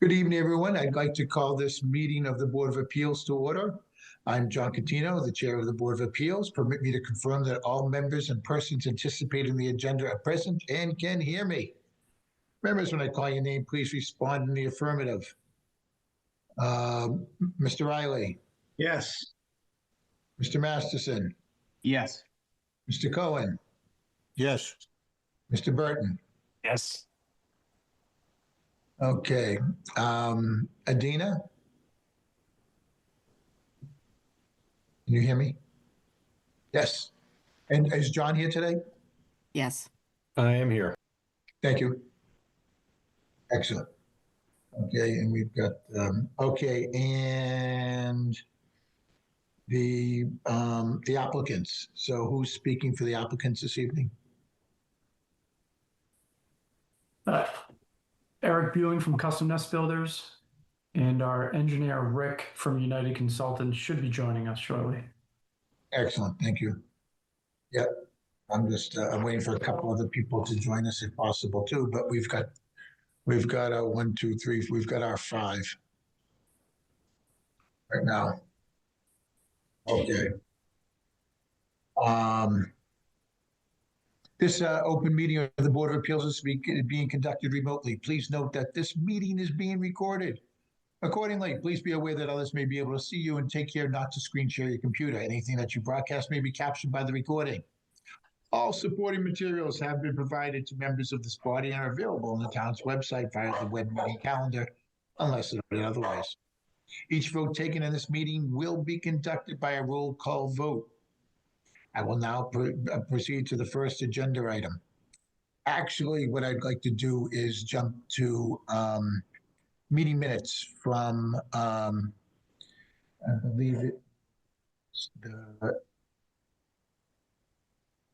Good evening, everyone. I'd like to call this meeting of the Board of Appeals to order. I'm John Catino, the Chair of the Board of Appeals. Permit me to confirm that all members and persons anticipating the agenda are present and can hear me. Members, when I call your name, please respond in the affirmative. Mr. Riley, Yes. Mr. Masterson, Yes. Mr. Cohen, Yes. Mr. Burton. Yes. Okay. Adina? Can you hear me? Yes. And is John here today? Yes. I am here. Thank you. Excellent. Okay, and we've got, okay, and the applicants. So who's speaking for the applicants this evening? Eric Buing from Custom Nest Builders and our engineer Rick from United Consultants should be joining us shortly. Excellent, thank you. Yep, I'm just, I'm waiting for a couple other people to join us if possible too, but we've got our 1, 2, 3, we've got our 5 right now. Okay. This open meeting of the Board of Appeals is being conducted remotely. Please note that this meeting is being recorded. Accordingly, please be aware that others may be able to see you and take care not to screen share your computer. Anything that you broadcast may be captured by the recording. All supporting materials have been provided to members of this body and are available on the town's website via the web meeting calendar, unless noted otherwise. Each vote taken in this meeting will be conducted by a roll call vote. I will now proceed to the first agenda item. Actually, what I'd like to do is jump to meeting minutes from, I believe it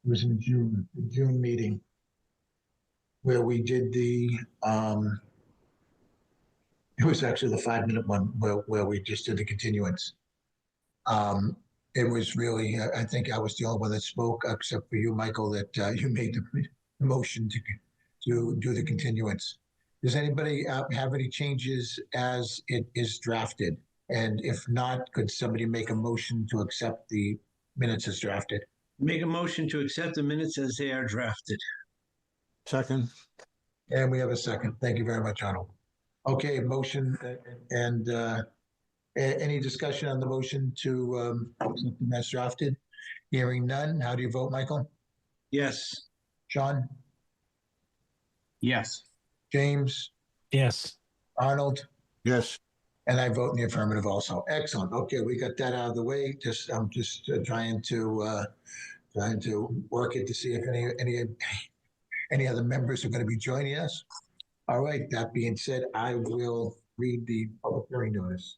was in June, the June meeting, where we did the, it was actually the 5-minute one where we just did the continuance. It was really, I think I was the only one that spoke, except for you, Michael, that you made the motion to do the continuance. Does anybody have any changes as it is drafted? And if not, could somebody make a motion to accept the minutes as drafted? Make a motion to accept the minutes as they are drafted. Second. And we have a second. Thank you very much, Arnold. Okay, motion and any discussion on the motion to accept the minutes drafted? Hearing none. How do you vote, Michael? Yes. Sean? Yes. James? Yes. Arnold? Yes. And I vote in the affirmative also. Excellent. Okay, we got that out of the way. I'm just trying to work it to see if any other members are going to be joining us. All right. That being said, I will read the public hearing notice.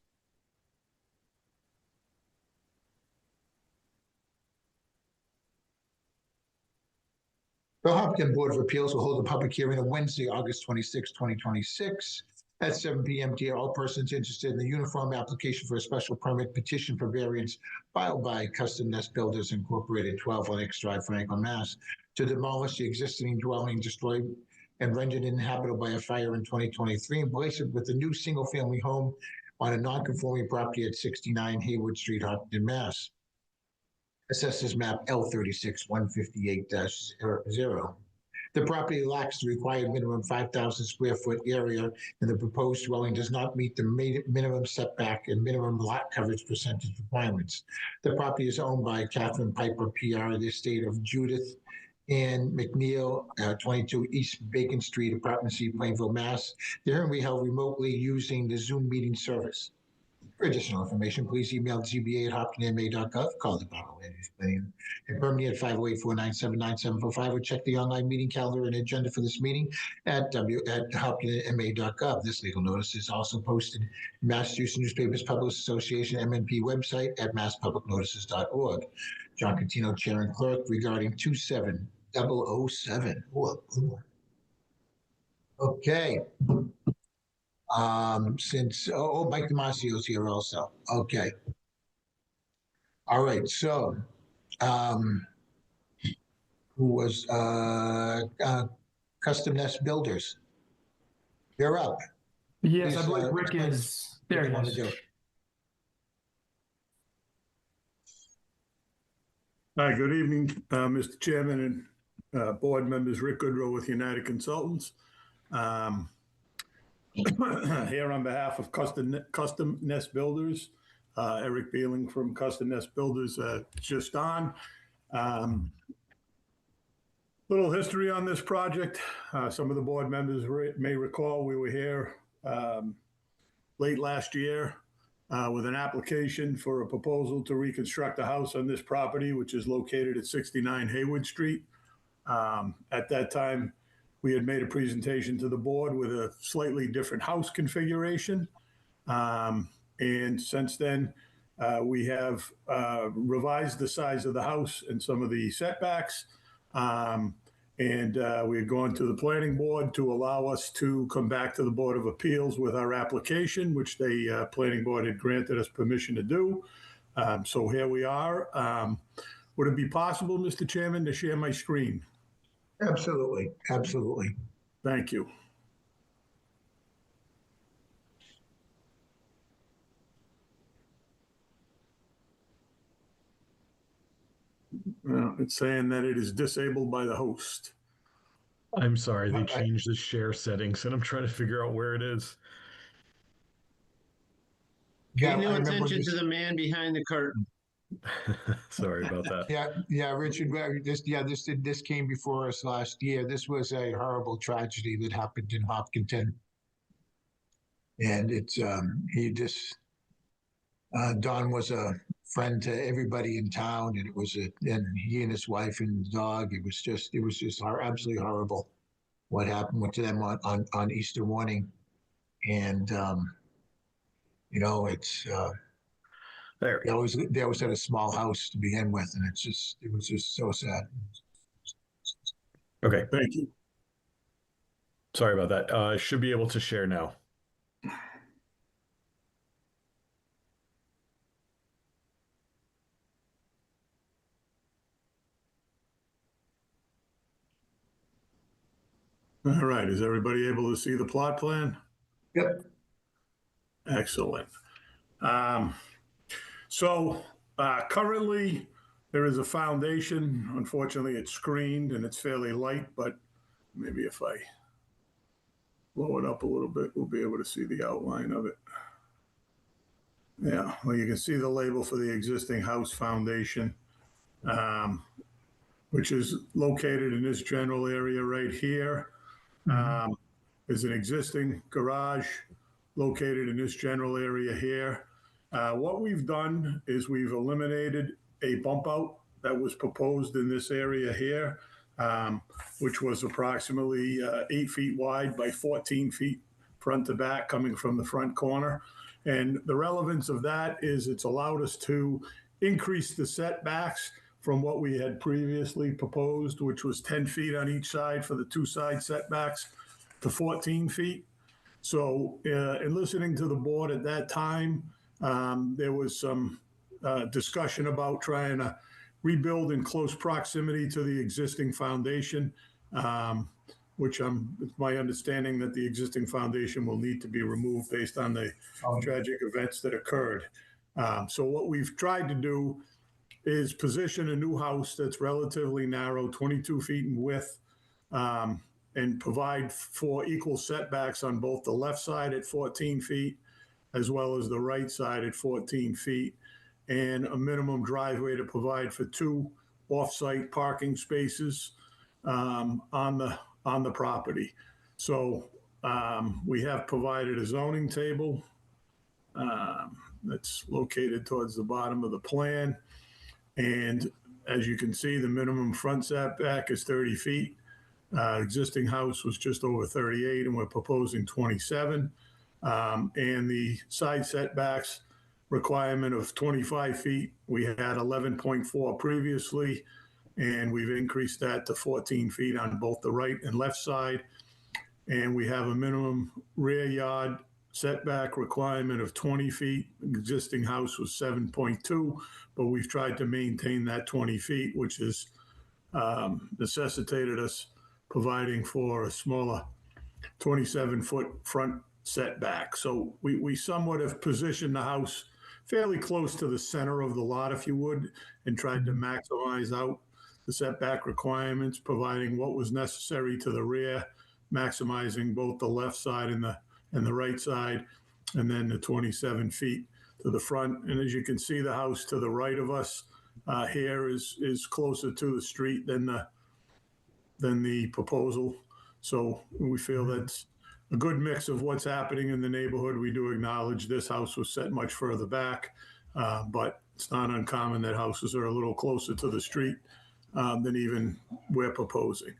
The Hopkins Board of Appeals will hold a public hearing on Wednesday, August 26, 2026 at 7 p.m. to hear all persons interested in the uniform application for a special permit petition for variance filed by Custom Nest Builders Incorporated, 12 Lennox Drive, Franklin, Mass, to demolish the existing dwelling destroyed and rendered uninhabitable by a fire in 2023 and place it with a new single-family home on a non-conforming property at 69 Hayward Street, Hopkins, Mass. Assessors map L36 158-0. The property lacks the required minimum 5,000 square foot area, and the proposed dwelling does not meet the minimum setback and minimum lot coverage percentage requirements. The property is owned by Catherine Piper, PR, the estate of Judith Ann McNeil, 22 East Bacon Street, Apartment C, Plainville, Mass. The hearing will be held remotely using the Zoom meeting service. For additional information, please email zba@hopkinsma.gov, call the Department of Land Use Planning and Permitting at 508-497-9745, or check the online meeting calendar and agenda for this meeting at hopkinsma.gov. This legal notice is also posted in Massachusetts Newspapers Publishers Association MNP website at masspublicnotices.org. John Catino, Chair and Clerk, regarding 27007. Ooh. Okay. Since Mike Demasio's here also. Okay. All right. So, who was Custom Nest Builders? You're up. Yes, I Please, believe Rick explain is what there. you want to Yes. do. Hi, good evening, Mr. Chairman and board members. Rick Goodrow with United Consultants. Here on behalf of Custom Nest Builders, Eric Beeling from Custom Nest Builders, just on. Little history on this project. Some of the board members may recall we were here late last year with an application for a proposal to reconstruct a house on this property, which is located at 69 Haywood Street. At that time, we had made a presentation to the board with a slightly different house configuration. And since then, we have revised the size of the house and some of the setbacks. We had gone to the planning board to allow us to come back to the Board of Appeals with our application, which the planning board had granted us permission to do. So here we are. Would it be possible, Mr. Chairman, to share my screen? Absolutely, absolutely. Thank you. Well, it's saying that it is disabled by the host. I'm sorry, they changed the share settings and I'm trying to figure out where it is. Yeah, Pay no I remember attention this. to the man behind the curtain. Sorry about that. Yeah, Richard, this came before us last year. This was a horrible tragedy that happened in Hopkinton. And Don was a friend to everybody in town, and and he and his wife and dog, it was just absolutely horrible what happened to them on Easter morning. And, it's, There we go. they always had a small house to begin with, and it was just so sad. Okay, Thank you. sorry about that. I should be able to share now. All right, is everybody able to see the plot plan? Yep. Excellent. Currently, there is a foundation. Unfortunately, it's screened and it's fairly light, but maybe if I blow it up a little bit, we'll be able to see the outline of it. Yeah, well, you can see the label for the existing house foundation, which is located in this general area right here. There's an existing garage located in this general area here. What we've done is we've eliminated a bump out that was proposed in this area here, which was approximately 8 feet wide by 14 feet front to back coming from the front corner. And the relevance of that is it's allowed us to increase the setbacks from what we had previously proposed, which was 10 feet on each side for the two side setbacks, to 14 feet. So in listening to the board at that time, there was some discussion about trying to rebuild in close proximity to the existing foundation, which it's my understanding that the existing foundation will need to be removed based on the tragic events that occurred. So what we've tried to do is position a new house that's relatively narrow, 22 feet in width, and provide for equal setbacks on both the left side at 14 feet, as well as the right side at 14 feet, and a minimum driveway to provide for 2 off-site parking spaces on the property. So we have provided a zoning table that's located towards the bottom of the plan. And as you can see, the minimum front setback is 30 feet. Existing house was just over 38, and we're proposing 27. And the side setbacks requirement of 25 feet, we had 11.4 previously, and we've increased that to 14 feet on both the right and left side. And we have a minimum rear yard setback requirement of 20 feet. Existing house was 7.2, but we've tried to maintain that 20 feet, which has necessitated us providing for a smaller 27-foot front setback. So we somewhat have positioned the house fairly close to the center of the lot, if you would, and tried to maximize out the setback requirements, providing what was necessary to the rear, maximizing both the left side and the right side, and then the 27 feet to the front. And as you can see, the house to the right of us here is closer to the street than the proposal. So we feel that's a good mix of what's happening in the neighborhood. We do acknowledge this house was set much further back, but it's not uncommon that houses are a little closer to the street than even we're proposing.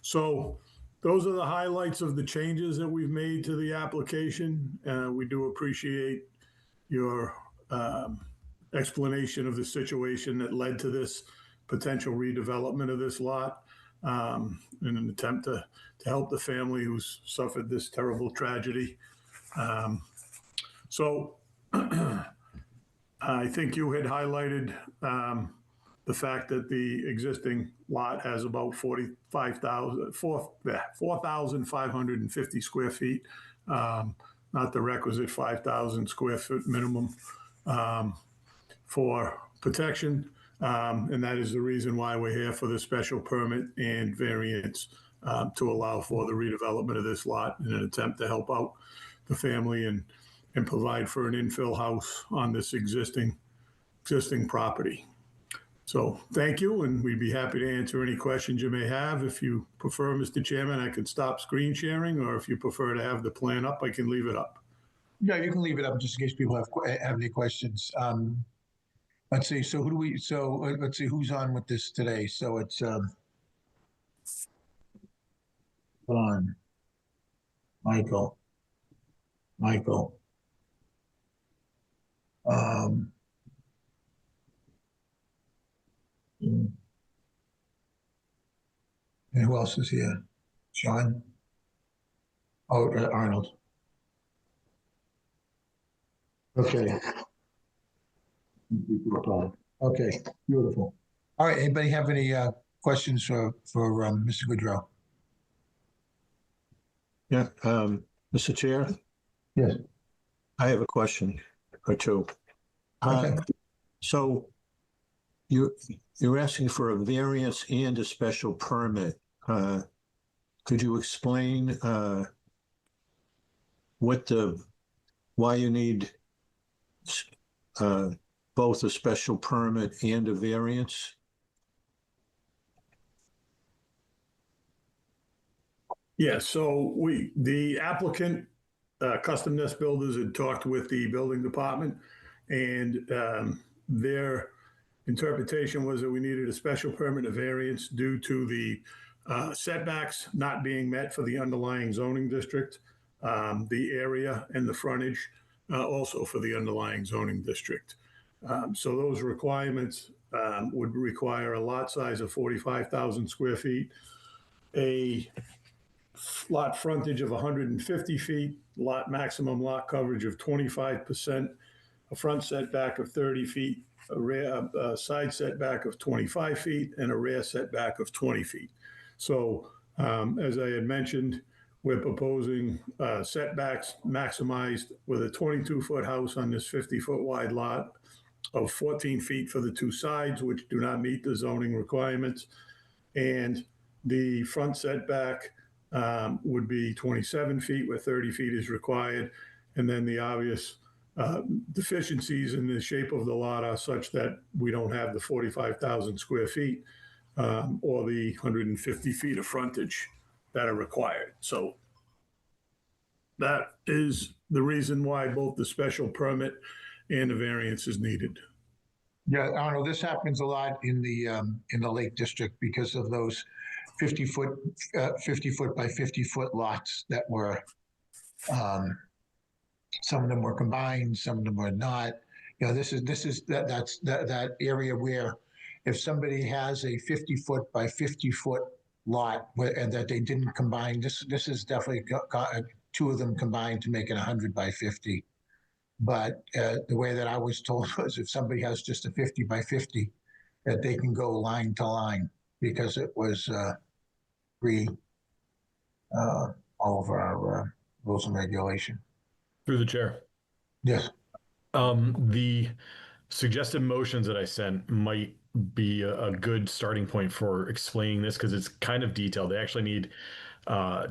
So those are the highlights of the changes that we've made to the application. We do appreciate your explanation of the situation that led to this potential redevelopment of this lot in an attempt to help the family who's suffered this terrible tragedy. So I think you had highlighted the fact that the existing lot has about 4,550 square feet, not the requisite 5,000 square foot minimum for protection. And that is the reason why we're here for the special permit and variance to allow for the redevelopment of this lot in an attempt to help out the family and provide for an infill house on this existing property. So thank you, and we'd be happy to answer any questions you may have. If you prefer, Mr. Chairman, I could stop screen sharing, or if you prefer to have the plan up, I can leave it up. No, you can leave it up just in case people have any questions. Let's see. So let's see who's on with this today. So it's hold on, Michael. And who else is here? Sean? Oh, Arnold. Okay. Okay, beautiful. All right, anybody have any questions for Mr. Goodrow? Yeah, Mr. Chair, Yes. I have a question or two. Okay. So you're asking for a variance and a special permit. Could you explain why you need both a special permit and a variance? Yeah, so the applicant, Custom Nest Builders, had talked with the building department, and their interpretation was that we needed a special permit of variance due to the setbacks not being met for the underlying zoning district, the area and the frontage also for the underlying zoning district. So those requirements would require a lot size of 45,000 square feet, a lot frontage of 150 feet, maximum lot coverage of 25%, a front setback of 30 feet, a side setback of 25 feet, and a rear setback of 20 feet. So as I had mentioned, we're proposing setbacks maximized with a 22-foot house on this 50-foot wide lot of 14 feet for the two sides, which do not meet the zoning requirements. And the front setback would be 27 feet where 30 feet is required. And then the obvious deficiencies in the shape of the lot are such that we don't have the 45,000 square feet or the 150 feet of frontage that are required. So that is the reason why both the special permit and the variance is needed. Yeah, Arnold, this happens a lot in the Lake District because of those 50 foot by 50 foot lots that were, some of them were combined, some of them were not. You know, that's that area where if somebody has a 50 foot by 50 foot lot and that they didn't combine, this is definitely two of them combined to make it 100 by 50. But the way that I was told was if somebody has just a 50 by 50, that they can go line to line because it was all of our rules and regulation. Through the chair. Yes. The suggested motions that I sent might be a good starting point for explaining this because it's kind of detailed. They actually need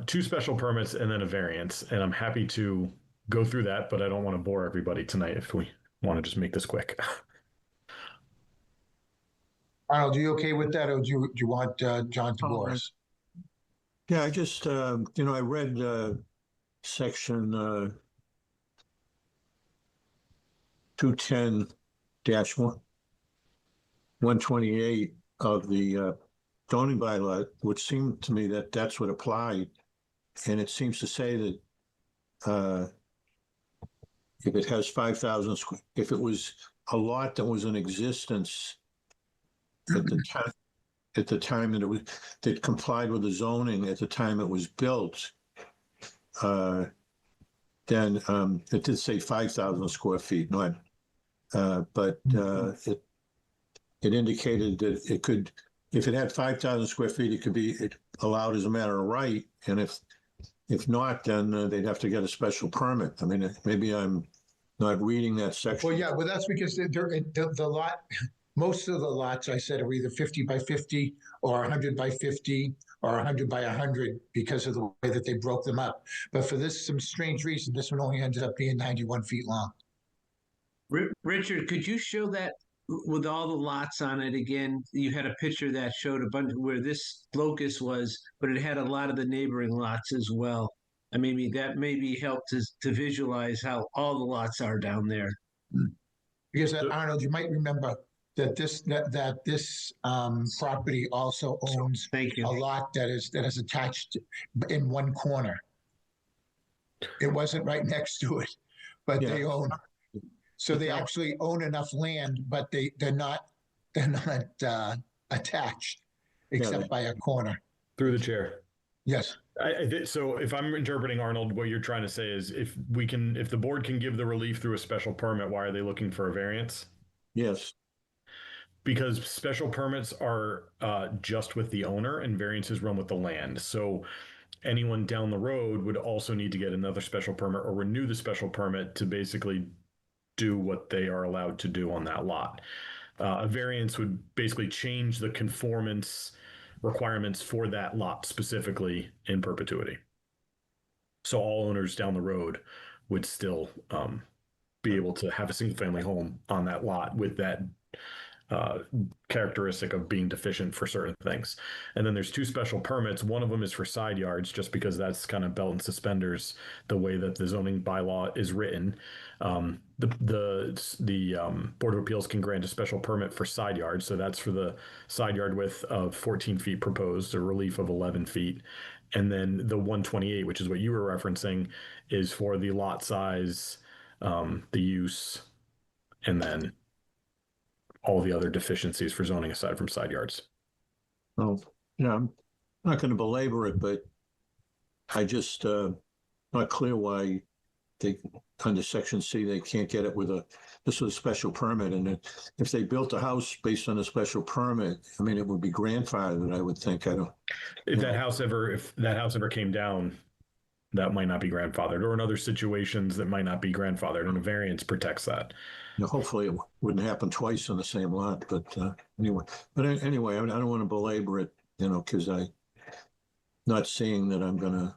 two special permits and then a variance, and I'm happy to go through that, but I don't want to bore everybody tonight if we want to just make this quick. Arnold, are you okay with that, or do you want John to bore us? Yeah, I just, I read section 210-128 of the zoning bylaw, which seemed to me that that's what applied. And it seems to say that if it has 5,000, if it was a lot that was in existence at the time that it was, that complied with the zoning at the time it was built, then it did say 5,000 square feet, not, but it indicated that it could, if it had 5,000 square feet, it could be allowed as a matter of right, and if not, then they'd have to get a special permit. I mean, maybe I'm not reading that section. Well, yeah, well, that's because the lot, most of the lots I said are either 50 by 50 or 100 by 50 or 100 by 100 because of the way that they broke them up. But for some strange reason, this one only ended up being 91 feet long. Richard, could you show that with all the lots on it again? You had a picture that showed a bunch where this locus was, but it had a lot of the neighboring lots as well. And maybe that maybe helped to visualize how all the lots are down there. Because Arnold, you might remember that this property also owns Thank you. a lot that is attached in one corner. It wasn't right next to it, but Yeah. they own. So they actually own enough land, but they're not attached except by a corner. Through the chair. Yes. So if I'm interpreting Arnold, what you're trying to say is if the board can give the relief through a special permit, why are they looking for a variance? Yes. Because special permits are just with the owner and variances run with the land. So anyone down the road would also need to get another special permit or renew the special permit to basically do what they are allowed to do on that lot. A variance would basically change the conformance requirements for that lot specifically in perpetuity. So all owners down the road would still be able to have a single family home on that lot with that characteristic of being deficient for certain things. And then there's two special permits. One of them is for side yards, just because that's kind of belt and suspenders the way that the zoning bylaw is written. The Board of Appeals can grant a special permit for side yards. So that's for the side yard width of 14 feet proposed, a relief of 11 feet. And then the 128, which is what you were referencing, is for the lot size, the use, and then all the other deficiencies for zoning aside from side yards. Well, I'm not going to belabor it, but I just not clear why they under Section C they can't get it with this was a special permit, and if they built a house based on a special permit, I mean, it would be grandfathered. I would think. If that house ever came down, that might not be grandfathered, or in other situations that might not be grandfathered, and a variance protects that. Hopefully it wouldn't happen twice on the same lot, but anyway. But anyway, I don't want to belabor it, because I'm not seeing that I'm gonna.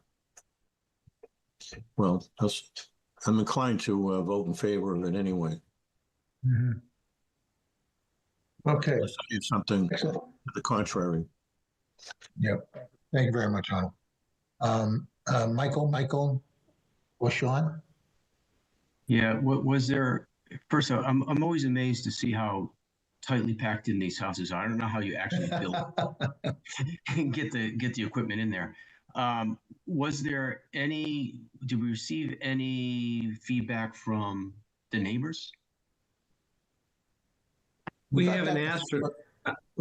Well, I'm inclined to vote in favor of it anyway. Mm-hmm. Okay. Unless I have something Excellent. to the contrary. Yep. Thank you very much, Arnold. Michael, or Sean? Yeah, was there, first of all, I'm always amazed to see how tightly packed in these houses are. I don't know how you actually build and get the equipment in there. Did we receive any feedback from the neighbors? We Not haven't that- asked for.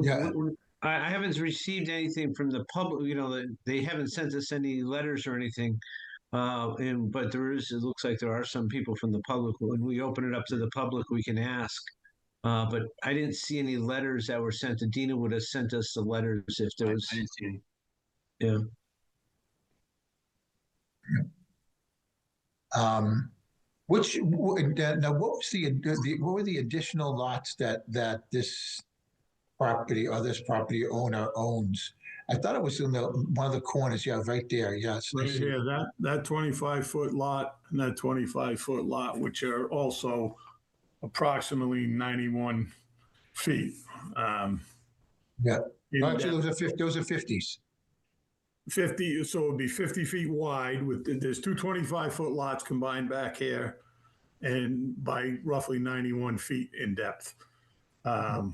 Yeah. I haven't received anything from the public. They haven't sent us any letters or anything. But it looks like there are some people from the public. When we open it up to the public, we can ask. But I didn't see any letters that were sent. Dina would have sent us the letters if there was. I didn't see any. Yeah. Now, what was what were the additional lots that this property or this property owner owns? I thought it was in one of the corners, yeah, right there, yes. I Right see. here, that 25-foot lot and that 25-foot lot, which are also approximately 91 feet. Yeah, in actually, depth. those are 50s. 50, so it'd be 50 feet wide there's two 25-foot lots combined back here and by roughly 91 feet in depth. And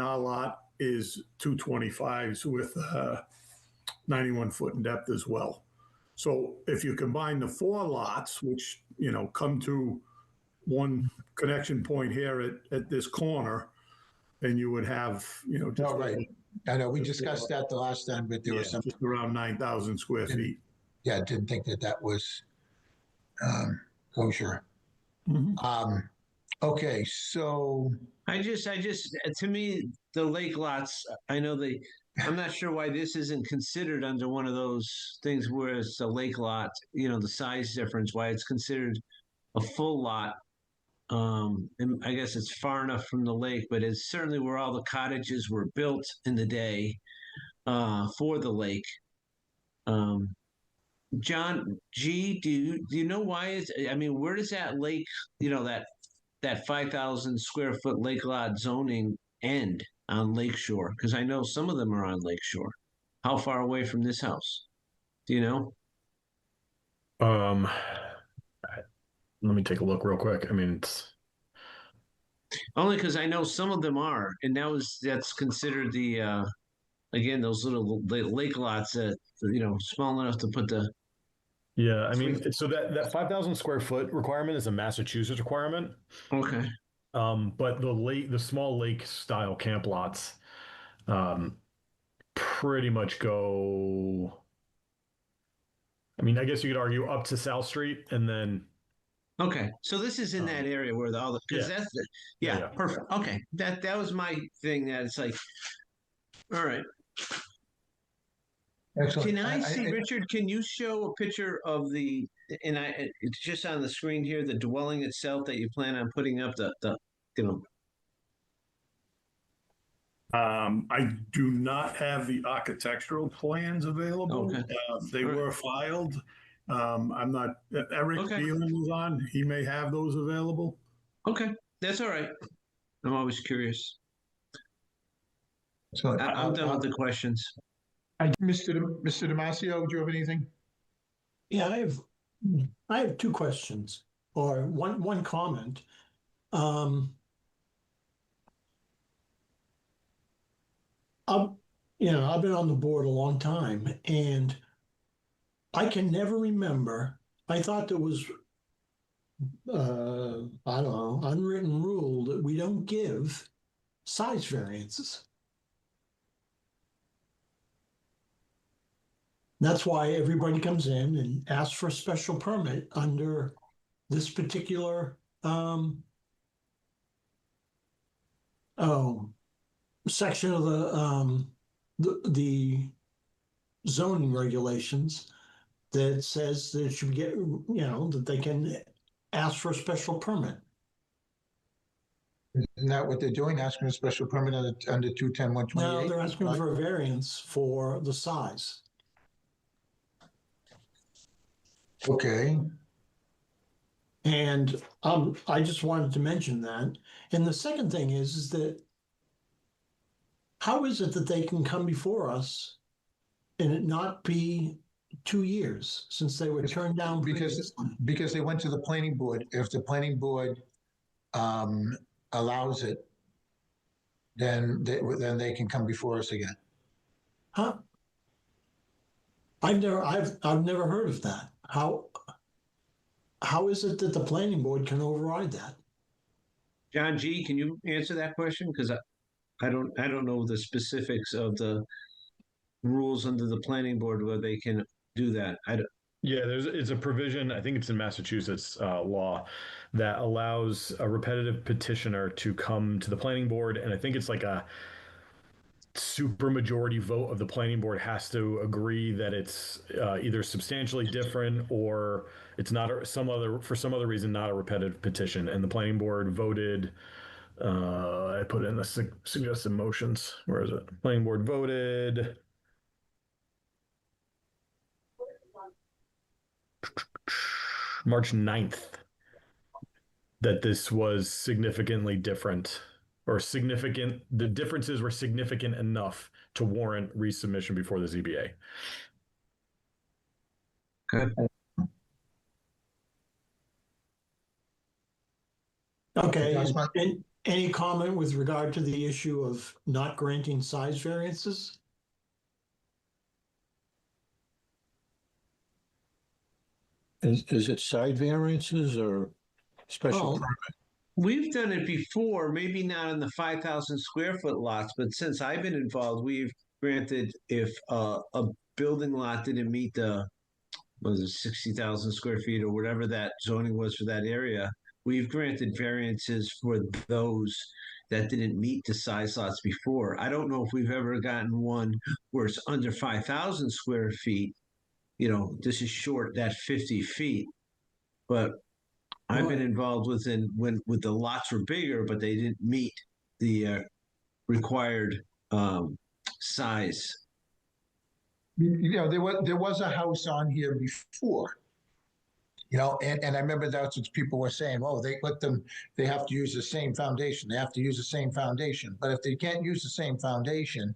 our lot is 225s with 91 foot in depth as well. So if you combine the four lots, which, come to one connection point here at this corner, then you would have, just Oh, right. I know, we discussed that the last time, but there yeah, was some, just around 9,000 square feet. yeah, didn't think that was kosher. Okay, so, I just, to me, the lake lots, I know I'm not sure why this isn't considered under one of those things where it's a lake lot, the size difference, why it's considered a full lot. And I guess it's far enough from the lake, but it's certainly where all the cottages were built in the day for the lake. John G, do you know why where does that lake, that 5,000 square foot lake lot zoning end on Lakeshore? Because I know some of them are on Lakeshore. How far away from this house? Do you know? Let me take a look real quick. I mean, it's Only because I know some of them are, and that's considered the again those little lake lots that small enough to put the. yeah. I mean, so that 5,000 square foot requirement is a Massachusetts requirement. Okay. But the small lake style camp lots, pretty much go. I mean, I guess you could argue up to South Street, and then Okay, so this is in that area where because yeah. that's Yeah. perfect. Okay, that was my thing. That it's like, all right. excellent. Can I see, Richard? Can you show a picture of it's just on the screen here, the dwelling itself that you plan on putting up I do not have the architectural plans available. Okay. They All right. were filed. I'm not, Eric Okay. Beelan was on. He may have those available. Okay, that's all right. I'm always curious. Excellent. I'm done with the questions. Mr. Damasio, do you have anything? Yeah, I have two questions or one comment. I've been on the board a long time, and I can never remember. I thought there was, I don't know, unwritten rule that we don't give size variances. That's why everybody comes in and asks for a special permit under this particular section of the zoning regulations that says that it should get, that they can ask for a special permit. Isn't that what they're doing, asking a special permit under 210-128? No, they're asking for a variance for the size. Okay. And I just wanted to mention that. And the second thing is that how is it that they can come before us and it not be 2 years since they were turned down because they went to the planning board. If the planning board allows it, then they can come before us again. Huh? I've never heard of that. How is it that the planning board can override that? John G, can you answer that question? Because I don't know the specifics of the rules under the planning board where they can do that. Yeah, it's a provision, I think it's in Massachusetts law, that allows a repetitive petitioner to come to the planning board, and I think it's like a supermajority vote of the planning board has to agree that it's either substantially different or it's not for some other reason not a repetitive petition. And the planning board voted. I put in the suggested motions. Where is it? Planning board voted. March 9th that this was significantly different or significant. The differences were significant enough to warrant resubmission before the ZBA. Good. Okay, Councilman? and any comment with regard to the issue of not granting size variances? Is it side variances or special Oh. permit? We've done it before, maybe not on the 5,000 square foot lots, but since I've been involved, we've granted if a building lot didn't meet the, was it 60,000 square feet or whatever that zoning was for that area, we've granted variances for those that didn't meet the size lots before. I don't know if we've ever gotten one where it's under 5,000 square feet. You know, this is short that 50 feet, but I've been involved with when the lots were bigger, but they didn't meet the required size. You know, there was a house on here before. You know, and I remember that's what people were saying. Oh, they have to use the same foundation. They have to use the same foundation. But if they can't use the same foundation,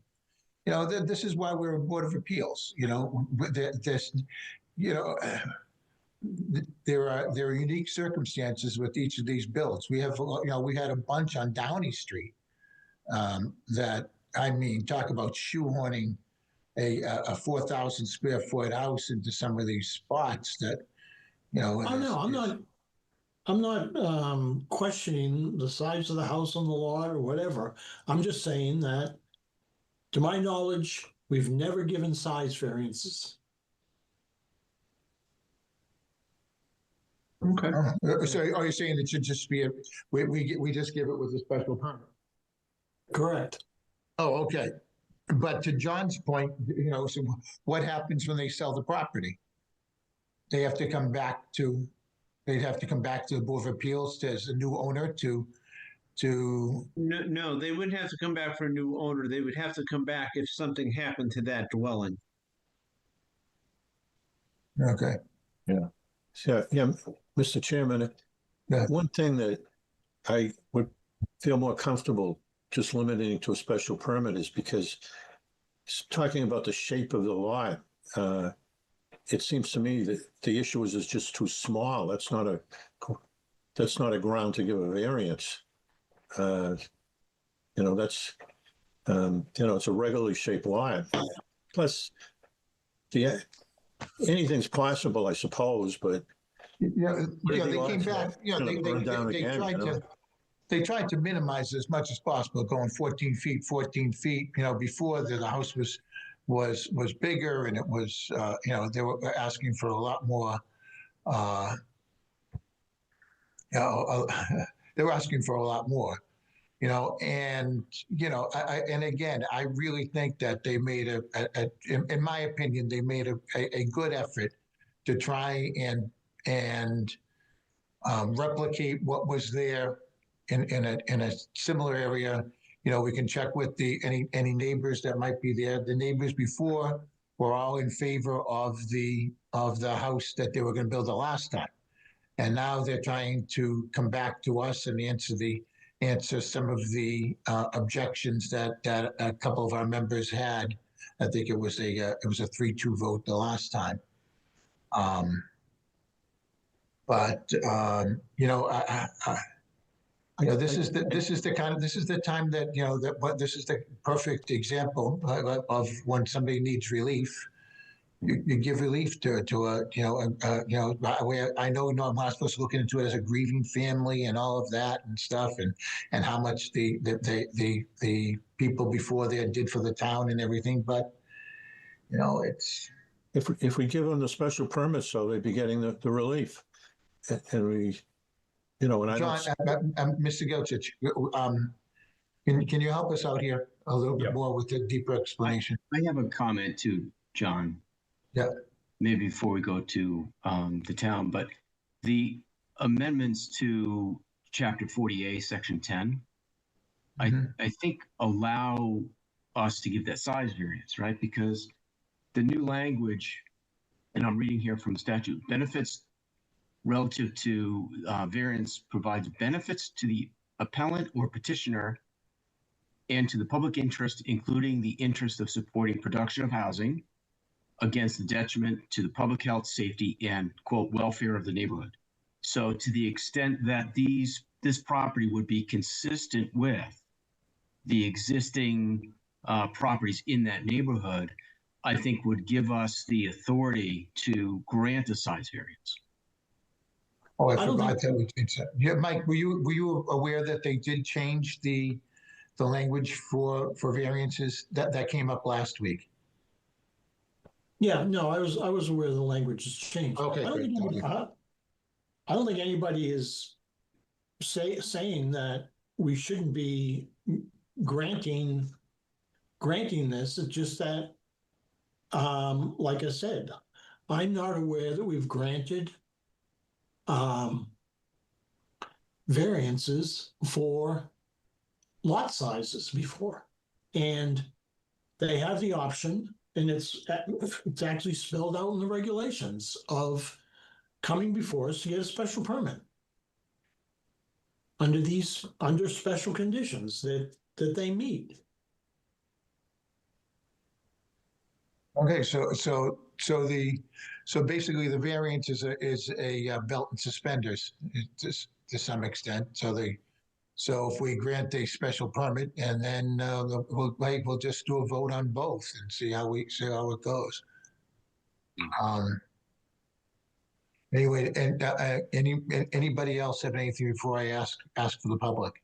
you know, this is why we're a Board of Appeals. You know, this, you know, there are unique circumstances with each of these builds. We have, you know, we had a bunch on Downey Street that, I mean, talk about shoehorning a 4,000 square foot house into some of these spots that, you know. Oh, no, I'm not questioning the size of the house on the lot or whatever. I'm just saying that, to my knowledge, we've never given size variances. Okay. So are you saying it should just be we just give it with a special permit? Correct. Oh, okay. But to John's point, you know, so what happens when they sell the property? They'd have to come back to the Board of Appeals as a new owner to. No, they wouldn't have to come back for a new owner. They would have to come back if something happened to that dwelling. Okay. Yeah, Mr. Chairman, Yeah. one thing that I would feel more comfortable just limiting to a special permit is because talking about the shape of the lot, it seems to me that the issue is just too small. That's not a ground to give a variance. You know, that's, you know, it's a regularly shaped lot. Plus, anything's possible, I suppose, but. Yeah, they came back, you know, they tried to minimize as much as possible, going 14 feet, you know, before the house was bigger and it was, you know, they were asking for a lot more, you know, they were asking for a lot more, you know, and, you know, and again, I really think that they made in my opinion, they made a good effort to try and replicate what was there in a similar area. You know, we can check with any neighbors that might be there. The neighbors before were all in favor of the house that they were going to build the last time, and now they're trying to come back to us and answer some of the objections that a couple of our members had. I think it was a 3-2 vote the last time. But you know, you know, this is the time that, you know, this is the perfect example of when somebody needs relief. You give relief to a, you know, I know I'm not supposed to look into it as a grieving family and all of that and stuff, and how much the people before there did for the town and everything, but you know, it's. If we give them the special permit, so they'd be getting the relief. And we, you know, and I John, don't. Mr. Gilchich, you Can you help us out here a little bit Yep. more with the deeper explanation? I have a comment too, John. Yeah. Maybe before we go to the town, but the amendments to Chapter 40A, Section 10, Mhm. I think allow us to give that size variance, right? Because the new language, and I'm reading here from statute, benefits relative to variance provides benefits to the appellant or petitioner and to the public interest, including the interest of supporting production of housing against the detriment to the public health, safety, and quote, welfare of the neighborhood. So to the extent that this property would be consistent with the existing properties in that neighborhood, I think would give us the authority to grant a size variance. Oh, I I don't forgot that we did that. Yeah, Mike, were you aware that they did change the language for variances? That came up last week. Yeah, no, I was aware the language has changed. Okay, great. Thank you. I don't think anybody is saying that we shouldn't be granting this. It's just that, like I said, I'm not aware that we've granted variances for lot sizes before, and they have the option, and it's actually spelled out in the regulations of coming before us to get a special permit under special conditions that they meet. Okay, so basically the variance is a belt and suspenders to some extent. So if we grant a special permit and then we'll just do a vote on both and see how it goes. Anyway, and anybody else have anything before I ask for the public?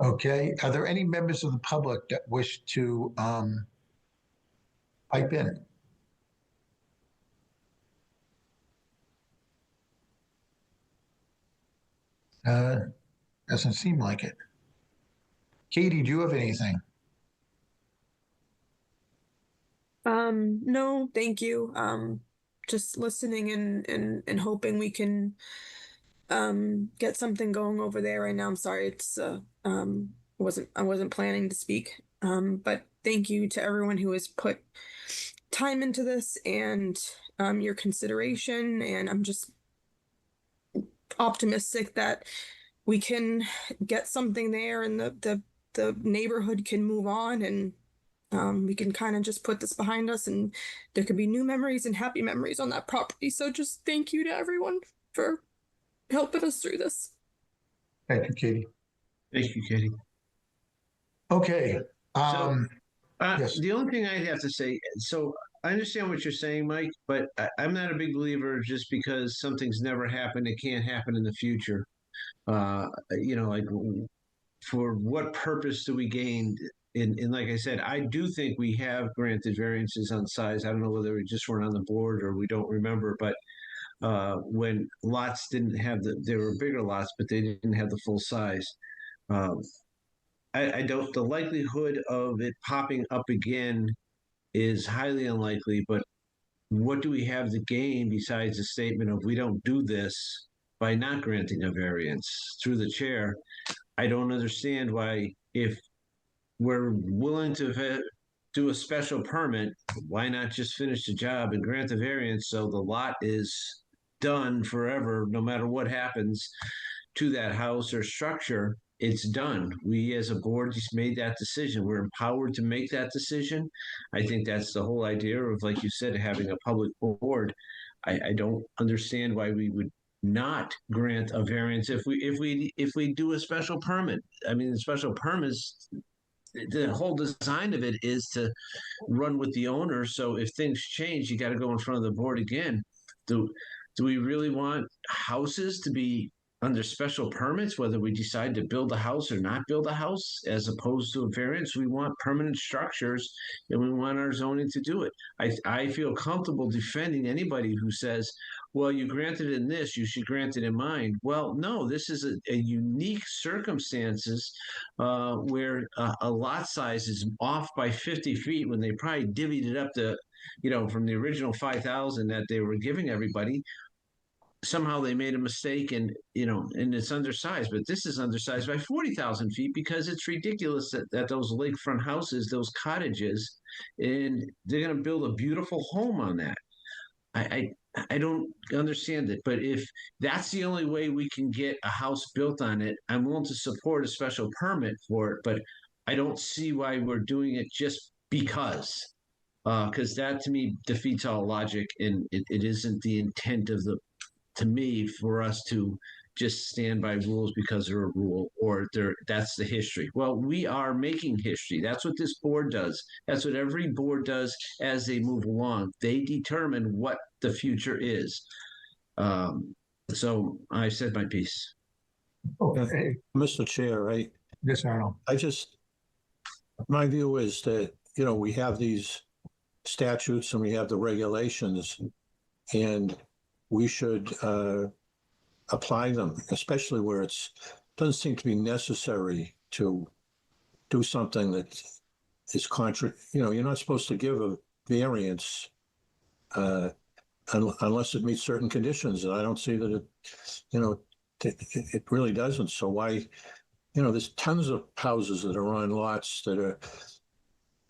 Okay, are there any members of the public that wish to pipe in? Doesn't seem like it. Katie, do you have anything? No, thank you. Just listening and hoping we can get something going over there right now. I'm sorry, it's I wasn't planning to speak. But thank you to everyone who has put time into this and your consideration, and I'm just optimistic that we can get something there and the neighborhood can move on, and we can kind of just put this behind us, and there could be new memories and happy memories on that property. So just thank you to everyone for helping us through this. Thank you, Katie. Thank you, Katie. Okay. Yes. The only thing I have to say, so I understand what you're saying, Mike, but I'm not a big believer just because something's never happened, it can't happen in the future. Like for what purpose do we gain? And like I said, I do think we have granted variances on size. I don't know whether we just weren't on the board or we don't remember, but when lots didn't have they were bigger lots, but they didn't have the full size. I don't, the likelihood of it popping up again is highly unlikely, but what do we have to gain besides the statement of we don't do this by not granting a variance through the chair? I don't understand why, if we're willing to do a special permit, why not just finish the job and grant the variance so the lot is done forever, no matter what happens to that house or structure, it's done. We as a board just made that decision. We're empowered to make that decision. I think that's the whole idea of, like you said, having a public board. I don't understand why we would not grant a variance if we do a special permit. I mean, the special permits, the whole design of it is to run with the owner. So if things change, you got to go in front of the board again. Do we really want houses to be under special permits, whether we decide to build a house or not build a house, as opposed to a variance. We want permanent structures and we want our zoning to do it. I feel comfortable defending anybody who says, well, you granted in this, you should grant it in mine. Well, no, this is a unique circumstances where a lot size is off by 50 feet when they probably divvied it up to, from the original 5,000 that they were giving everybody. Somehow they made a mistake and it's undersized, but this is undersized by 40,000 feet because it's ridiculous that those lakefront houses, those cottages, and they're going to build a beautiful home on that. I don't understand it, but if that's the only way we can get a house built on it, I'm willing to support a special permit for it, but I don't see why we're doing it just because that to me defeats all logic, and it isn't the intent of to me, for us to just stand by rules because they're a rule or that's the history. Well, we are making history. That's what this board does. That's what every board does as they move along. They determine what the future is. So I said my piece. Okay. Mr. Chair, right? Yes, Arnold. My view is that, we have these statutes and we have the regulations, and we should apply them, especially where doesn't seem to be necessary to do something that is you're not supposed to give a variance unless it meets certain conditions. And I don't see that it really doesn't. So why, there's tons of houses that are on lots that are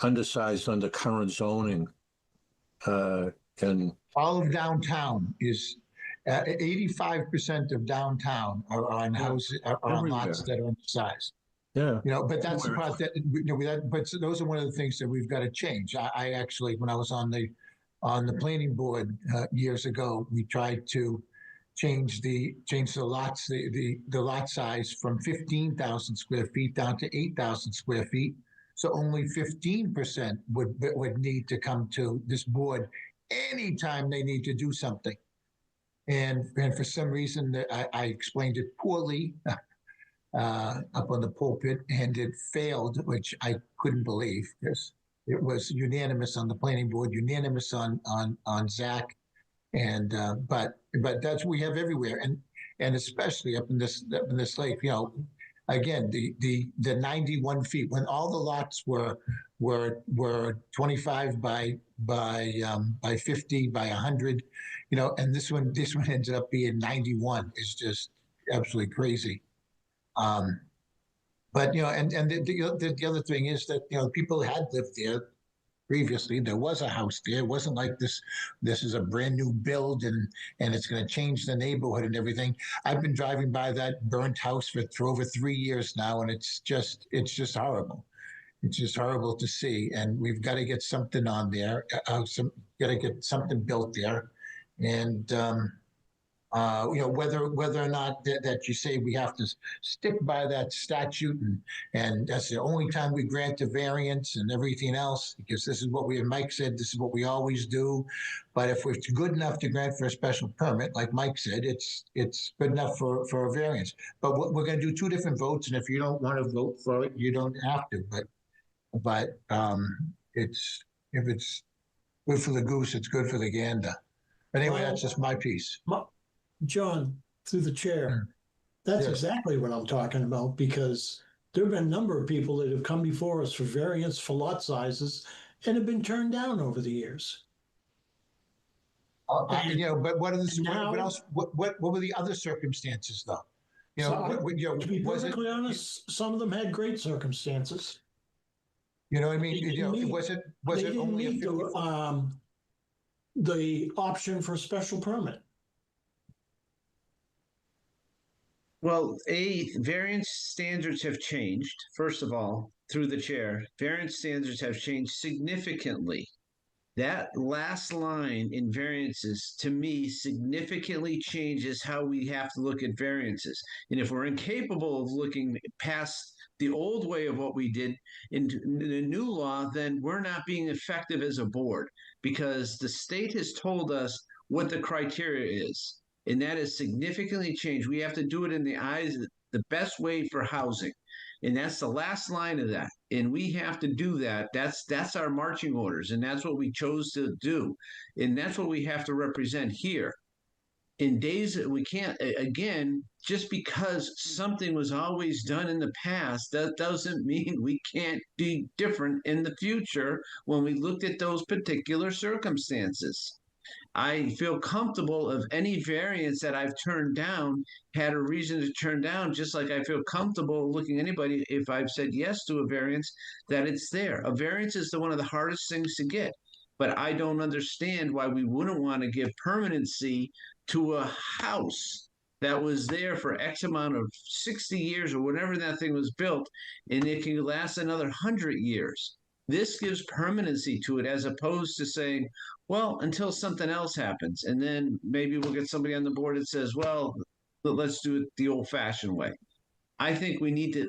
undersized under current zoning. And all of downtown is 85% of downtown are on houses, are on lots that are undersized. Yeah. But that's the part that, but those are one of the things that we've got to change. I actually, when I was on the planning board years ago, we tried to change the lots, the lot size from 15,000 square feet down to 8,000 square feet. So only 15% would need to come to this board anytime they need to do something. And for some reason, I explained it poorly up on the pulpit, and it failed, which I couldn't believe. Yes, it was unanimous on the planning board, unanimous on Zach, and but that's what we have everywhere, and especially up in this lake. Again, the 91 feet, when all the lots were 25 by 50 by 100, and this one ended up being 91. Is just absolutely crazy. But and the other thing is that people had lived there previously. There was a house there. It wasn't like this is a brand new build and it's going to change the neighborhood and everything. I've been driving by that burnt house for over 3 years now, and it's just horrible. It's just horrible to see, and we've got to get something on there. Got to get something built there, and whether or not that you say we have to stick by that statute, and that's the only time we grant a variance and everything else, because this is what Mike said, this is what we always do. But if it's good enough to grant for a special permit, like Mike said, it's good enough for a variance. But we're going to do two different votes, and if you don't want to vote for it, you don't have to. But if it's good for the goose, it's good for the gander. But anyway, that's just my piece. John, through the chair, that's Yes. exactly what I'm talking about, because there have been a number of people that have come before us for variance for lot sizes and have been turned down over the years. But what are now- what else? What were the other circumstances, though? To be was it? perfectly honest, some of them had great circumstances. You know what I mean? They didn't meet- Was They it didn't only a meet 50? the option for a special permit. Well, variance standards have changed, first of all, through the chair. Variance standards have changed significantly. That last line in variances, to me, significantly changes how we have to look at variances. And if we're incapable of looking past the old way of what we did in the new law, then we're not being effective as a board, because the state has told us what the criteria is. and that has significantly changed. We have to do it in the eyes of the best way for housing. And that's the last line of that. And we have to do that. That's our marching orders, and that's what we chose to do. And that's what we have to represent here. In days that we can't, again, just because something was always done in the past, that doesn't mean we can't be different in the future when we looked at those particular circumstances. I feel comfortable of any variance that I've turned down had a reason to turn down, just like I feel comfortable looking at anybody if I've said yes to a variance, that it's there. A variance is one of the hardest things to get, but I don't understand why we wouldn't want to give permanency to a house that was there for X amount of 60 years or whatever that thing was built, and it can last another 100 years. This gives permanency to it as opposed to saying, well, until something else happens. And then maybe we'll get somebody on the board that says, well, let's do it the old fashioned way. I think we need to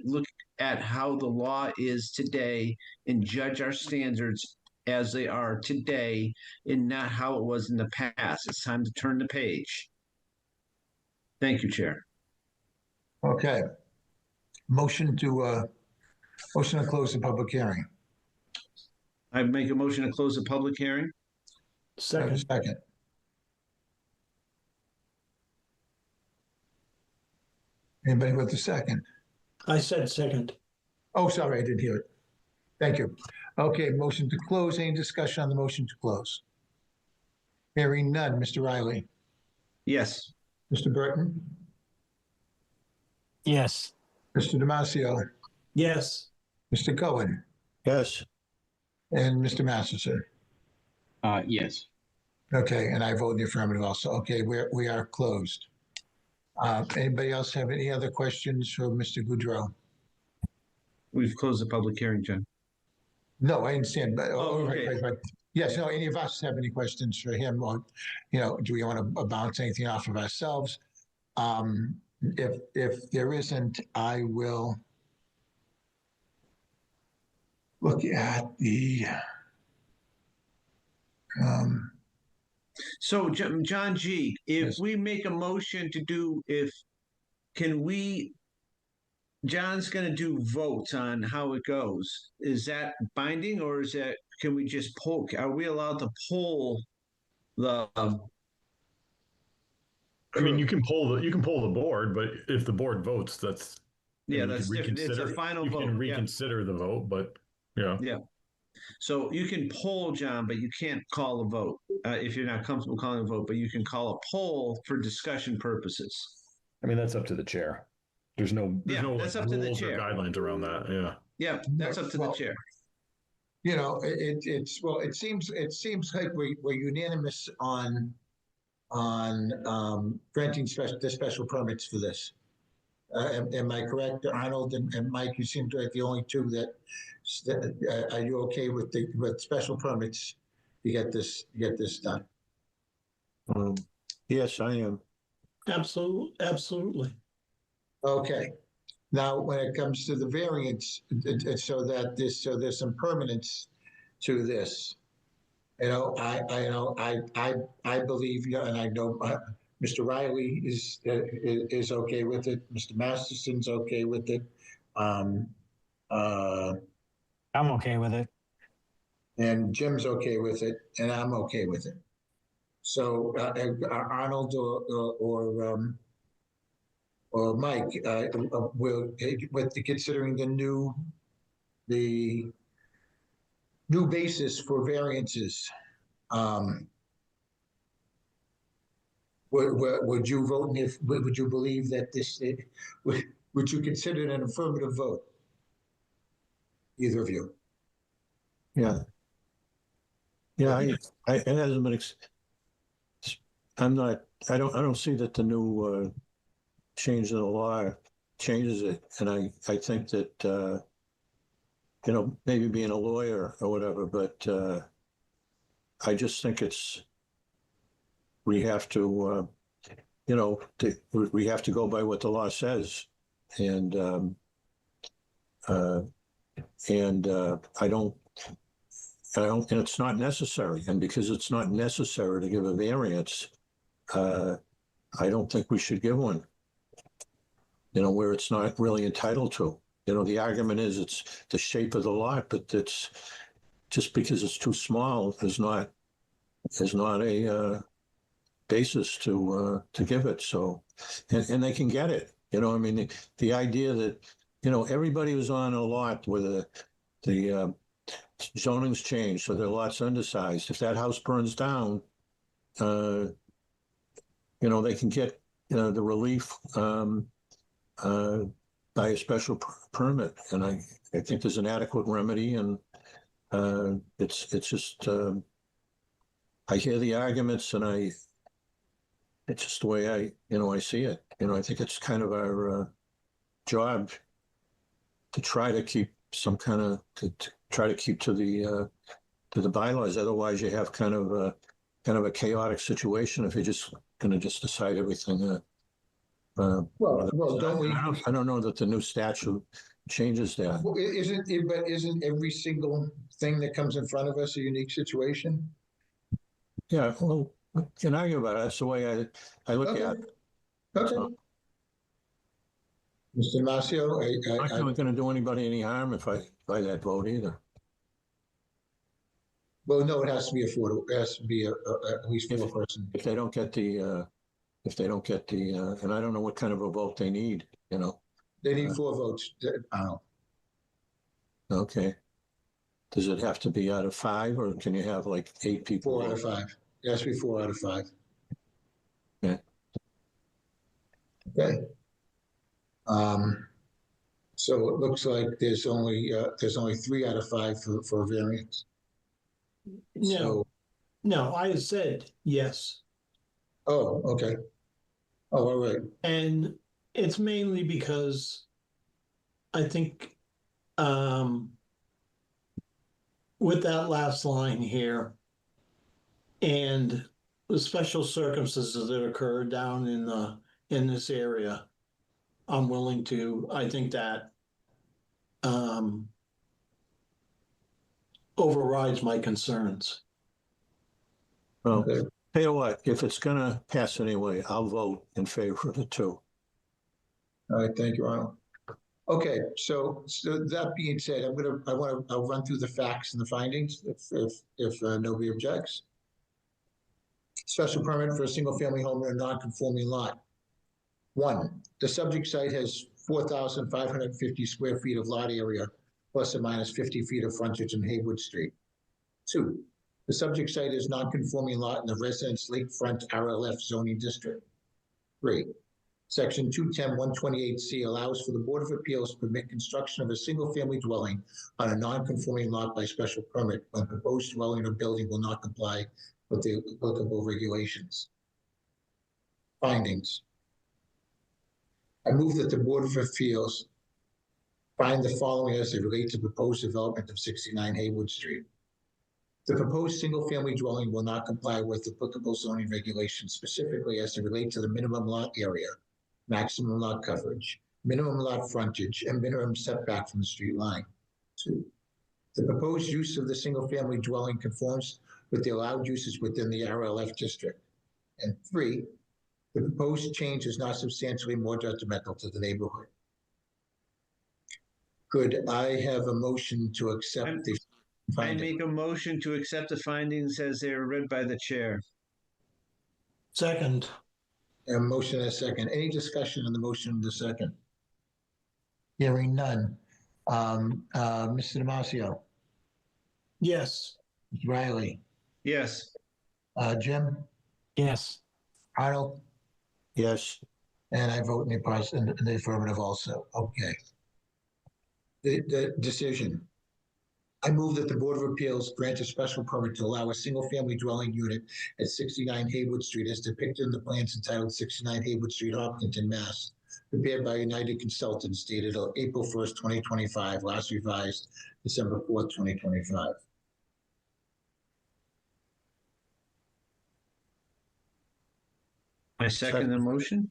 look at how the law is today and judge our standards as they are today and not how it was in the past. It's time to turn the page. Thank you, Chair. Okay. Motion to close the public hearing. I make a motion to close the public hearing. Second. Second. Anybody with the second? I said second. Oh, sorry, I didn't hear it. Thank you. Okay, motion to close. Any discussion on the motion to close? Hearing none. Mr. Riley, Yes. Mr. Burton, Yes. Mr. Damasio, Yes. Mr. Cohen, Yes, and Mr. Masterson. Yes. Okay, and I vote in the affirmative also. Okay, we are closed. Anybody else have any other questions for Mr. Goudreau? We've closed the public hearing, John. No, I understand, but, okay. right. Yes, no, any of us have any questions for him, or, do we want to bounce anything off of ourselves? If there isn't, I will look at the, So, John G., if Yes. we make a motion to do, John's going to do votes on how it goes. Is that binding, or can we just poll? Are we allowed to poll the? I mean, you can poll the board, but if the board votes, that's Yeah, you that's can different. It's a reconsider- final you vote. can Yeah. reconsider the vote, but yeah. Yeah. So you can poll, John, but you can't call a vote if you're not comfortable calling a vote. But you can call a poll for discussion purposes. I mean, that's up to the chair. There's no that's up to the rules or chair. guidawn around that. Yeah. Yeah, that's up to the chair. it seems like we're unanimous on granting the special permits for this. Am I correct, Arnold and Mike? You seem to be the only two that are you okay with special permits to get this done? yes, I am. Absolutely. Okay. Now, when it comes to the variance, so there's some permanence to this. I believe, and I know Mr. Riley is okay with it. Mr. Masterson's okay with it. I'm okay with it. And Jim's okay with it, and I'm okay with it. So Arnold or Mike, will, with considering the new basis for variances, would you vote? Would you believe that this? Would you consider it an affirmative vote? Either of you? Yeah. Yeah, it hasn't been, I don't see that the new change in the law changes it. And I think that, maybe being a lawyer or whatever, but I just think we have to, we have to go by what the law says. And and it's not necessary. And because it's not necessary to give a variance, I don't think we should give one. You know, where it's not really entitled to. You know, the argument is it's the shape of the lot, but it's just because it's too small is not a basis to give it. So, and they can get it. You know, I mean, the idea that, you know, everybody was on a lot where the zoning's changed, so their lot's undersized. If that house burns down, you know, they can get the relief by a special permit, and I think there's an adequate remedy, and it's just I hear the arguments, and it's just the way I see it. You know, I think it's kind of our job to try to keep some kind of to try to keep to the bylaws. Otherwise, you have kind of a chaotic situation if you're just going to just decide everything. Well, don't we? I don't know that the new statute changes that. Well, isn't every single thing that comes in front of us a unique situation? Yeah, well, we can argue about it. That's the way I look at it. Okay. So, Mr. Damasio, I'm not going to do anybody any harm if I by that vote either. well, no, it has to be affordable. It has to be at least four person. If they don't get the, and I don't know what kind of a vote they need, you know. They need 4 votes. I don't know. Okay. Does it have to be out of 5, or can you have like 8 people? 4 out of 5. It has to be 4 out of 5. Okay. Okay. So it looks like there's only 3 out of 5 for a variance. No, So, no, I had said yes. oh, okay. Oh, all right. And it's mainly because I think with that last line here and the special circumstances that occur down in this area, I'm willing to, I think that overrides my concerns. Well, Okay. tell you what, if it's going to pass anyway, I'll vote in favor of it too. All right, thank you, Arnold. Okay, so that being said, I'll run through the facts and the findings if nobody objects. Special permit for a single family home in a non-conforming lot. 1, the subject site has 4,550 square feet of lot area, plus or minus 50 feet of frontage on Haywood Street. 2, the subject site is non-conforming lot in the residence lakefront RLF zoning district. 3, Section 210-128C allows for the Board of Appeals to permit construction of a single-family dwelling on a non-conforming lot by special permit when proposed dwelling or building will not comply with the applicable regulations. Findings. I move that the Board of Appeals find the following as they relate to proposed development of 69 Haywood Street. The proposed single-family dwelling will not comply with applicable zoning regulations, specifically as they relate to the minimum lot area, maximum lot coverage, minimum lot frontage, and minimum setback from the street line. 2, the proposed use of the single-family dwelling conforms with the allowed uses within the RLF district. And 3, the proposed change is not substantially more detrimental to the neighborhood. Could I have a motion to accept the I finding? make a motion to accept the findings as they are read by the chair. Second, A motion and a second. Any discussion on the motion and the second? Hearing none. Mr. Damasio, yes. Mr. Riley, Yes. Jim, Yes. Arnold, Yes. and I vote in the affirmative also. Okay. The decision. I move that the Board of Appeals grant a special permit to allow a single-family dwelling unit at 69 Haywood Street as depicted in the plans entitled 69 Haywood Street, Hopkinton, Mass., prepared by United Consultants dated April 1st, 2025, last revised December 4th, 2025. I second the motion.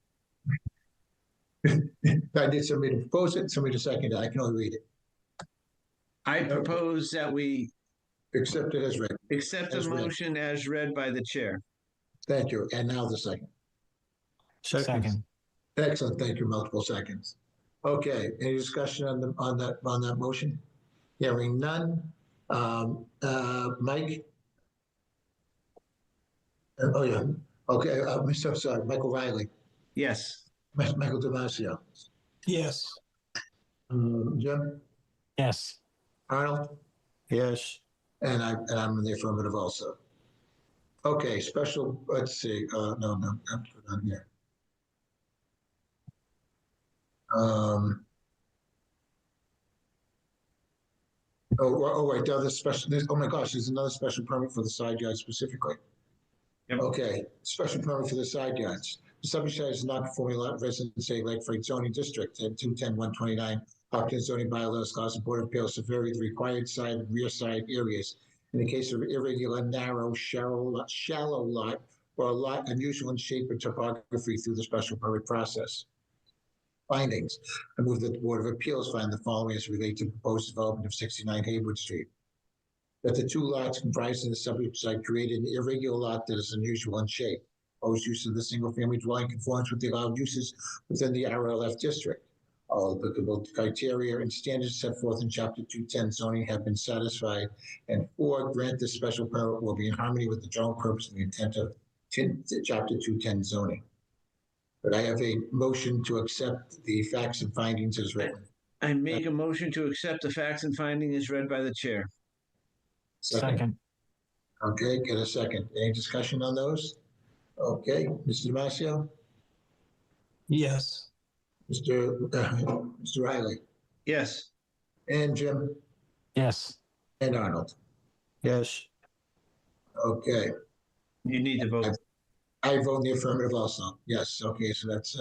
I did somebody to propose it, somebody to second it. I can only read it. I propose that we Accept it as read. accept the As read. motion as read by the chair. Thank you. And now the second. Second. Excellent, thank you, multiple seconds. Okay, any discussion on that motion? Hearing none. Mike? Oh, yeah, okay, sorry, Michael Riley, Yes. Michael Damasio, Yes. Jim, Yes. Arnold, Yes. and I'm in the affirmative also. Okay, special, let's see, no, I'm put on here. Wait, the other special, oh my gosh, there's another special permit for the side yard specifically. Yep. Okay, special permit for the side yards. The subject site is not conforming lot residence A Lake Freight zoning district at 210-129 Hopkins zoning bylaws cause the Board of Appeals to vary the required side and rear side areas in the case of irregular, narrow, shallow lot or a lot unusual in shape or topography through the special permit process. Findings. I move that the Board of Appeals find the following as related to proposed development of 69 Haywood Street. That the two lots comprising the subject site created an irregular lot that is unusual in shape. Proposed use of the single-family dwelling conforms with the allowed uses within the RLF district. All applicable criteria and standards set forth in Chapter 210 zoning have been satisfied. And 4, grant this special permit will be in harmony with the general purpose and the intent of Chapter 210 zoning. But I have a motion to accept the facts and findings as written. I make a motion to accept the facts and findings as read by the chair. Second. Okay, get a second. Any discussion on those? Okay, Mr. Damasio, Yes. Mr. Riley, Yes. and Jim, Yes. and Arnold. Yes. Okay, You need to vote. I vote in the affirmative also. Yes, okay, so that's,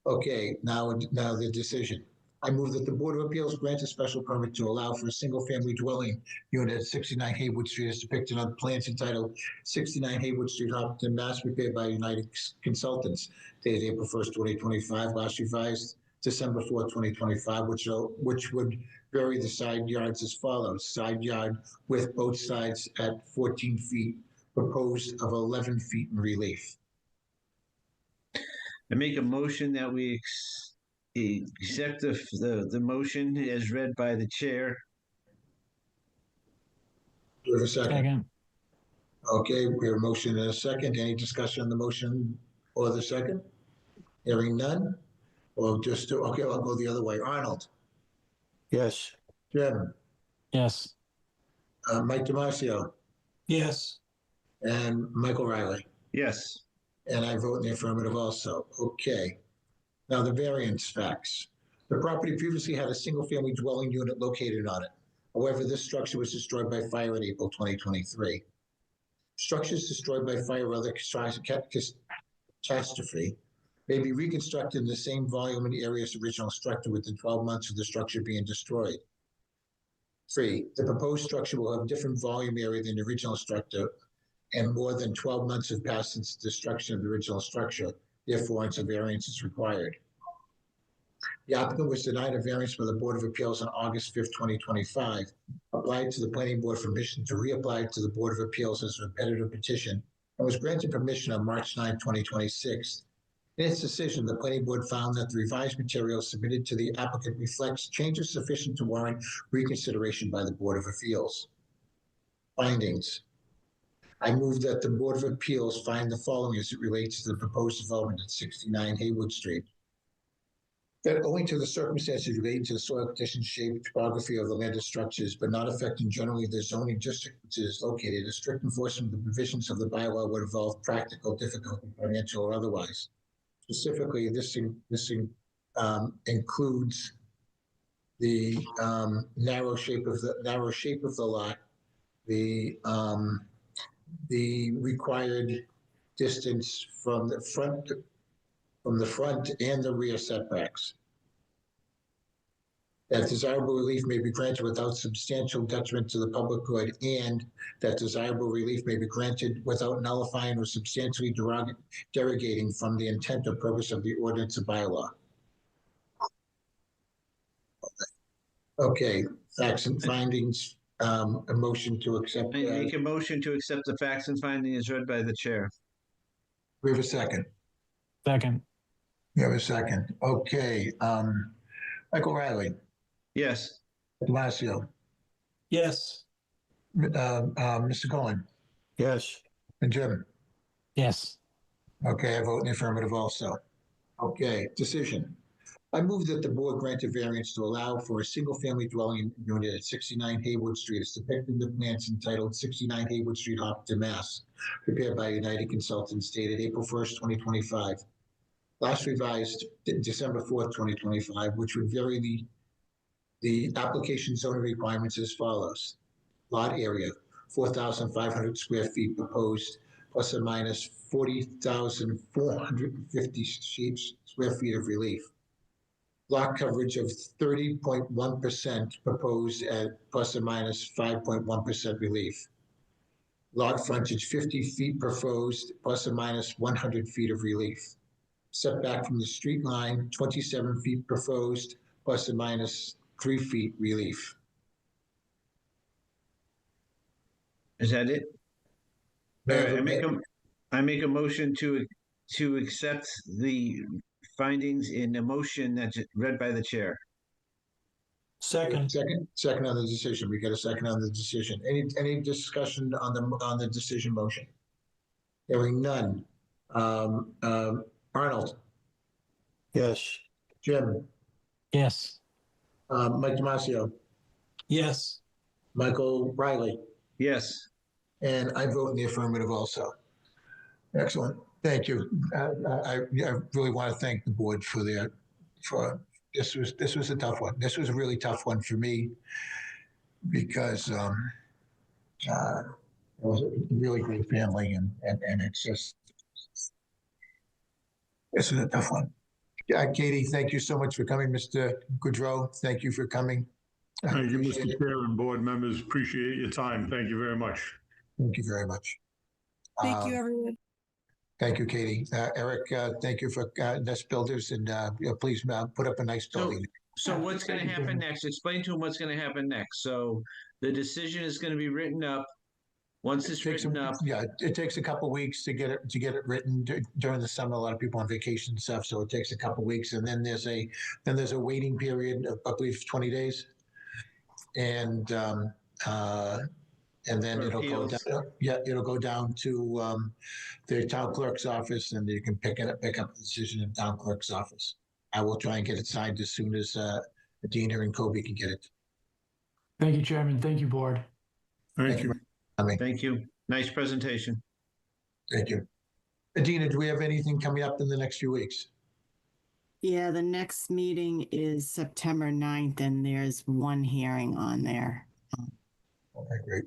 okay, now the decision. I move that the Board of Appeals grant a special permit to allow for a single-family dwelling unit at 69 Haywood Street as depicted on plans entitled 69 Haywood Street, Hopkinton, Mass. Prepared by United Consultants, dated April 1st, 2025, last revised December 4th, 2025, which would vary the side yards as follows. Side yard width both sides at 14 feet, proposed of 11 feet in relief. I make a motion that we accept the motion as read by the chair. Do we have a second? Second. Okay, we have a motion and a second. Any discussion on the motion or the second? Hearing none? Or just, okay, I'll go the other way. Arnold, Yes. Jim, Yes. Mike Damasio, Yes. and Michael Riley. Yes. And I vote in the affirmative also. Okay. Now the variance facts. The property previously had a single-family dwelling unit located on it. However, this structure was destroyed by fire in April 2023. Structures destroyed by fire or other catastrophe may be reconstructed in the same volume and area as the original structure within 12 months of the structure being destroyed. 3, the proposed structure will have different volume area than the original structure, and more than 12 months have passed since the destruction of the original structure. Therefore, a variance is required. The applicant was denied a variance by the Board of Appeals on August 5th, 2025, applied to the Planning Board for permission to reapply to the Board of Appeals as a repetitive petition, and was granted permission on March 9, 2026. In its decision, the Planning Board found that the revised material submitted to the applicant reflects changes sufficient to warrant reconsideration by the Board of Appeals. Findings. I move that the Board of Appeals find the following as it relates to the proposed development at 69 Haywood Street. That owing to the circumstances relating to the soil condition, shape, topography of the landed structures, but not affecting generally the zoning district which it is located, a strict enforcement of the provisions of the bylaw would involve practical difficulty, financial or otherwise. Specifically, this includes the narrow shape of the lot, the required distance from the front and the rear setbacks. That desirable relief may be granted without substantial detriment to the public good, and that desirable relief may be granted without nullifying or substantially derogating from the intent or purpose of the ordinance or bylaw. Okay, facts and findings, a motion to accept. I make a motion to accept the facts and findings as read by the chair. We have a second. Second. You have a second. Okay. Michael Riley, Yes. Damasio, Yes. Mr. Cohen, Yes, and Jim. Yes. Okay, I vote in the affirmative also. Okay, decision. I move that the board grant a variance to allow for a single-family dwelling unit at 69 Haywood Street as depicted in the plans entitled 69 Haywood Street, Hopkinton, Mass., prepared by United Consultants dated April 1st, 2025. Last revised December 4th, 2025, which would vary the application zoning requirements as follows. Lot area, 4,500 square feet proposed, plus or minus 40,450 square feet of relief. Lot coverage of 30.1% proposed at plus or minus 5.1% relief. Lot frontage 50 feet proposed, plus or minus 100 feet of relief. Setback from the street line, 27 feet proposed, plus or minus 3 feet relief. Is that it? May I All have right, a- I make a motion to accept the findings in a motion that's read by the chair. Second. Second on the decision. We got a second on the decision. Any discussion on the decision motion? Hearing none. Arnold, yes, Jim, Yes. Mike Damasio, Yes. Michael Riley, Yes. and I vote in the affirmative also. Excellent. Thank you. I really want to thank the board for this was a tough one. This was a really tough one for me because it was a really great family and it's just this is a tough one. Katie, thank you so much for coming. Mr. Goudreau, thank you for coming. I Thank you, appreciate Mr. it. Chair and board members. Appreciate your time. Thank you very much. Thank you very much. Thank you, everyone. Thank you, Katie. Eric, thank you for Nest Builders and please put up a nice building. So what's going to happen next? Explain to them what's going to happen next. So the decision is going to be written up. Once it's written up, Yeah, it takes a couple weeks to get it written during the summer. A lot of people on vacation and stuff, so it takes a couple weeks, and then there's a waiting period of I believe 20 days, and then For it'll go appeals. down. Yeah, it'll go down to the town clerk's office, and you can pick up the decision in town clerk's office. I will try and get it signed as soon as Adina and Kobe can get it. Thank you, Chairman. Thank you, Board. Thank you. thank you. Nice presentation. Thank you. Adina, do we have anything coming up in the next few weeks? Yeah, the next meeting is September 9th, and there's one hearing on there. Okay, great.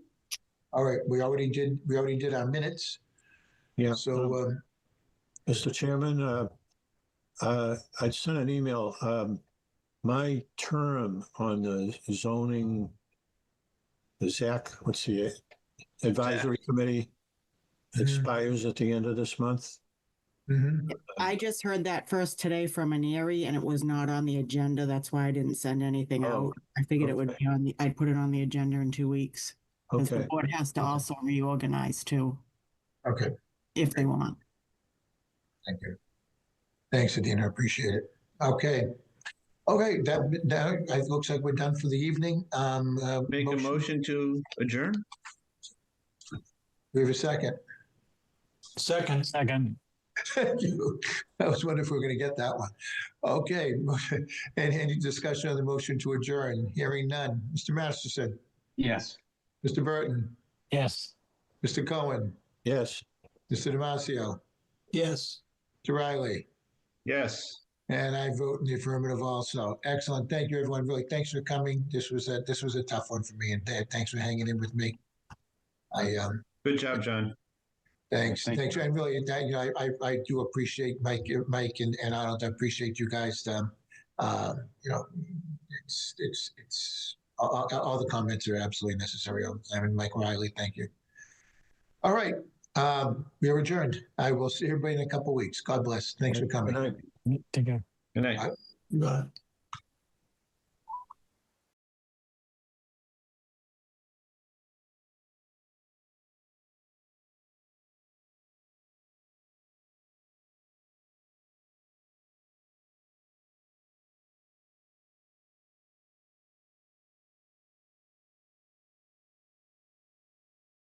All right, we already did our minutes. yeah. So, Mr. Chairman, I sent an email. My term on the zoning, the ZAC, what's the advisory committee expires at the end of this month. mhm. I just heard that first today from an Erie, and it was not on the agenda. That's why I didn't send anything Oh, out. I figured it would okay. be on I'd put it on the agenda in 2 weeks. Because the Okay, board has to also reorganize too, Okay, if they want. thank you. Thanks, Adina, appreciate it. Okay. Okay, that it looks like we're done for the evening. Make a motion to adjourn? We have a second. Second. Thank you. I was wondering if we were going to get that one. Okay, and any discussion on the motion to adjourn? Hearing none. Mr. Masterson, Yes. Mr. Burton, Yes. Mr. Cohen, yes. Mr. Damasio, Yes. Mr. Riley, Yes. and I vote in the affirmative also. Excellent. Thank you, everyone. Really, thanks for coming. This was a tough one for me, and thanks for hanging in with me. Good job, John. Thanks. Thank Thanks. And really, I do appreciate Mike and Arnold. I appreciate you guys. It's all the comments are absolutely necessary all the time. And Mike Riley, thank you. All right. We are adjourned. I will see everybody in a couple weeks. God bless. Thanks for coming. Good night. Take care. Good night. You got it.